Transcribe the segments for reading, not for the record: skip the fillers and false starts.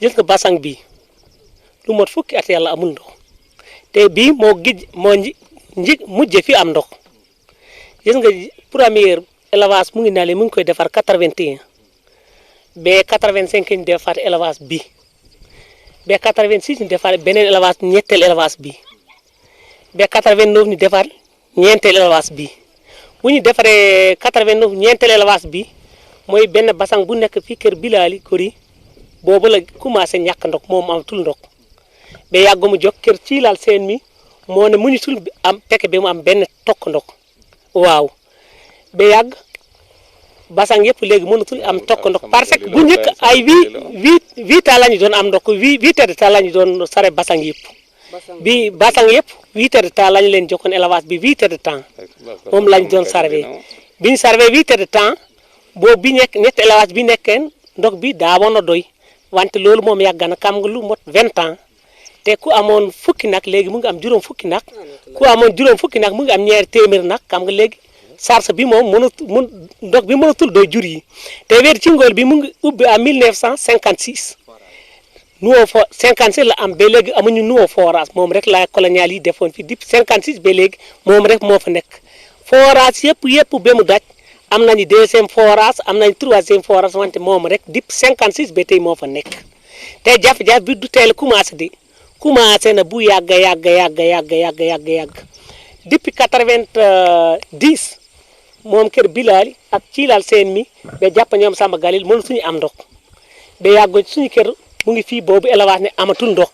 gis nga basang bi lu mot fukki at yàlla amul ndox te bii moo mujje fi am ndox gis nga première élevage mu ngi naale mu ngi koy defar 81 ba 85 ñu defar élevage bi ba 86 ñu defar beneen élevage ñetteel élevage bi ba 89 ñu defar ñeenteel élevage bi bu ñu defaree 89 ñeenteel élevage bi mooy benn basang bu nekk fii kër Bilali Kori boobu la commencé ñàkk ndox moom amatul ndox ba yàgg mu jóg kër ci laal seen mi moo ne mu ñu tul am pekk bi mu am benn tokk ndox waaw ba yàgg basang yëpp léegi mënatul am tokk ndox parce que bu njëkk ay 8 ans la ñu doon am ndox 8 heures de temps la ñu doon sare basang yëpp bi basang yëpp 8 heures de temps la ñu leen jokkoon élevage bi 8 heures de temps moom la ñu doon sarve bi ñu sarve 8 heures de temps boobu bi nekk ñetti élevage bi nekkeen ndox bi daawoon na doy wante loolu moom yàgg na kam nga lu mot 20 ans te ku amoon fukki nag léegi mu ngi am juróom fukki nag ku amoon juróom fukki nag mu ngi am ñaari téeméer nag xam nga léegi sarse bi moom ndox bi mënatul doy jur yi te weer ci ngool bi mu ngi ubbi à 1956 nouveau 56 la am ba léegi amuñu nouveau forage moom rek la colonial yi defoon fi depuis 56 ba léegi moom rek moo fa nekk forage yëpp ba mu daj am nañu deuxième forage am nañu troisième forage wante moom rek depuis 56 ba tey moo fa nekk te jafe-jafe bi du teel commencé di commencé na bu yàgg depuis 90 moom kër Bilali ak ci laal seen mi ba jàpp ñoom Samba Galil mënu suñu am ndox ba yàgg suñu kër mu ngi fii boobu élevage ne amatul ndox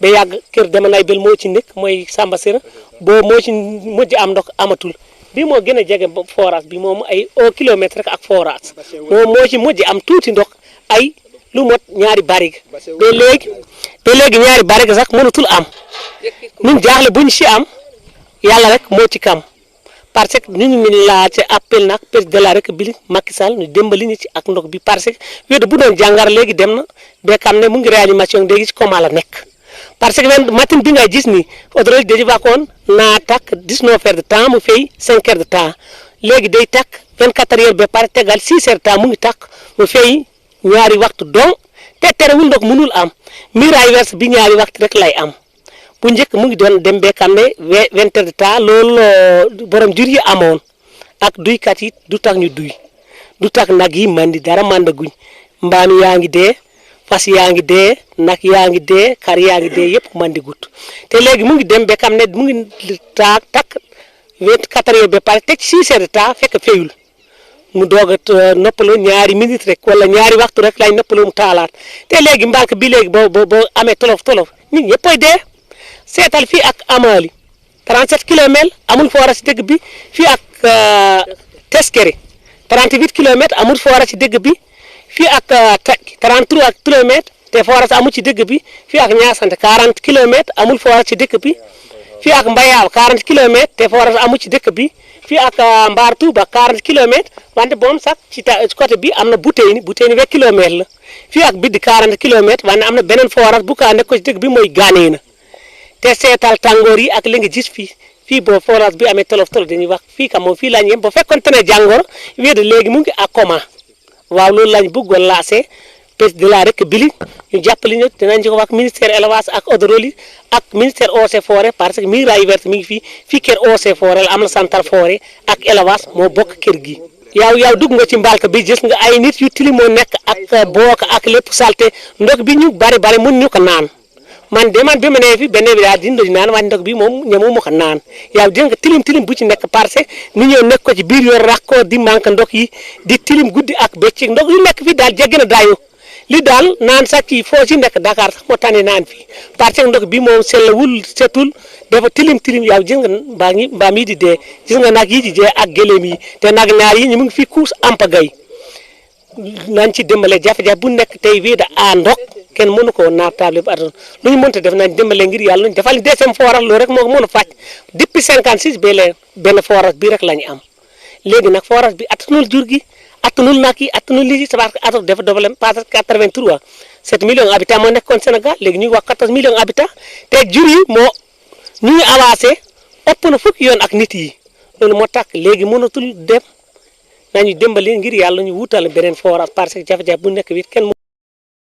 ba yàgg kër dama nay bel moo ci nekk mooy Samba Sera boobu moo ci mujj am ndox amatul bi moo gën a jege forage bi moom ay 1 kilomètre rek ak forage moom moo ci mujj am tuuti ndox ay lu mot ñaari barig ba léegi ñaari barig sax mënatul am ñun jaaxle buñ si am yàlla rek moo ci kam parce que ñu ngi laajte appel nag président de la République Macky Sall ñu dimbali ñu ci ak ndox bi parce que wéedu bu doon jàngar léegi dem na ba xam ne mu ngi réanimation léegi ci coma la nekk parce que matin bi ngay gis ni autoroute dañu waxoon naa takk 19 heures de temps mu fay 5 heures de temps léegi day takk 24 heures ba pare tegal 6 heures de temps mu ngi takk mu fay ñaari waxtu donc te terewul ndox mënul am miraay verse bi ñaari waxtu rek lay am bu njëkk mu ngi doon dem ba xam ne 20 heures de temps loolu borom jur yi amoon ak duykat yi du tax ñu duy du tax nag yi mandi dara mandaguñ mbaam yaa ngi dee fas yaa ngi dee nag yaa ngi dee xar yaa ngi dee yëpp mandi gut te léegi mu ngi dem ba xam ne mu ngi takk 24 heures ba pare teg 6 heures de temps fekk feyul mu doog a noppaloo ñaari minute rek wala ñaari waxtu rek lay noppaloo mu taalaat te léegi mbanque bi léegi boo amee tolof nit ñëppay dee seetal fii ak Amali 37 kilomètres amul forage ci dëgg bi fii ak Teskere 38 kilomètres amul forage ci dëgg bi fii ak 33 kilomètres te forage amul ci dëgg bi fii ak Niassante 40 kilomètres amul forage ci dëkk bi fii ak Mbayaaw 40 kilomètres te forage amul ci dëkk bi fii ak Mbaar Touba 40 kilomètres wante boom sax ci côté bi am na Bouténi 20 kilomètres la fii ak Biddi 40 kilomètres wante am na beneen forage bu ka nekk ko ci dëkk bi mooy Ganéena te seetal tàngoor yi ak li nga gis fii boo forage bi amee tolof dañuy wax fii ka moom fii lañ yem ba fekkoon te ne jàngoor wéedu léegi mu ngi ak coma waaw loolu lañ bëggoon lancé président de la République ñu jàppale ñu dinañ ko wax ministère élevage ak hydraulique ak ministère eaux et forêts parce que miraay verte mi ngi fii kër eaux et forêts la am na central forêt ak élevage moo bokk kër gi. yow dugg nga ci mbalka bi gis nga ay nit yu tili moo nekk ak booka ak lépp salté ndox bi ñu bari mun ñu ko naan. man bi ma nee fi benn bi daal di naan waaye ndox bi moom ñamu ma ko naan yow dégg nga tilim bu ci nekk parce que ni ñëw nekk ko ci biir yor rakkoo di manque ndox yi di tilim guddi ak bëccëg ndox yu nekk fi daal jéggi na daayu li daal naan sax ci foo ci nekk Dakar sax moo tane naan fi parce que ndox bi moom sellawul setul dafa tilim yow gis nga mbaam yi di dee gis nga nag yi di dee ak gëléem yi te nag ñaar yi ñu mu ngi fi kuus ampagay nañ ci dimbale jafe-jafe bu nekk tey wii da a ndox kenn mënu ko naatable bu àdduna lu ñu mënta def nañ dimbale ngir yàlla ñu defal deuxième forage loolu rek moo ko mën a faj depuis 56 ba léegi benn forage bi rek la ñu am léegi nag forage bi attanul jur gi attanul nag yi attanul lii parce que ato dafa développé parce que 83 7 millions habitants moo nekkoon Sénégal léegi ñu ngi wax 14 millions habitants te jur yi moo ñu ngi avancé ëpp na fukki yoon ak nit yi loolu moo tax léegi mënatul dem nañu dimbali ngir yàlla ñu wutal beneen forage parce que jafe-jafe bu nekk bi kenn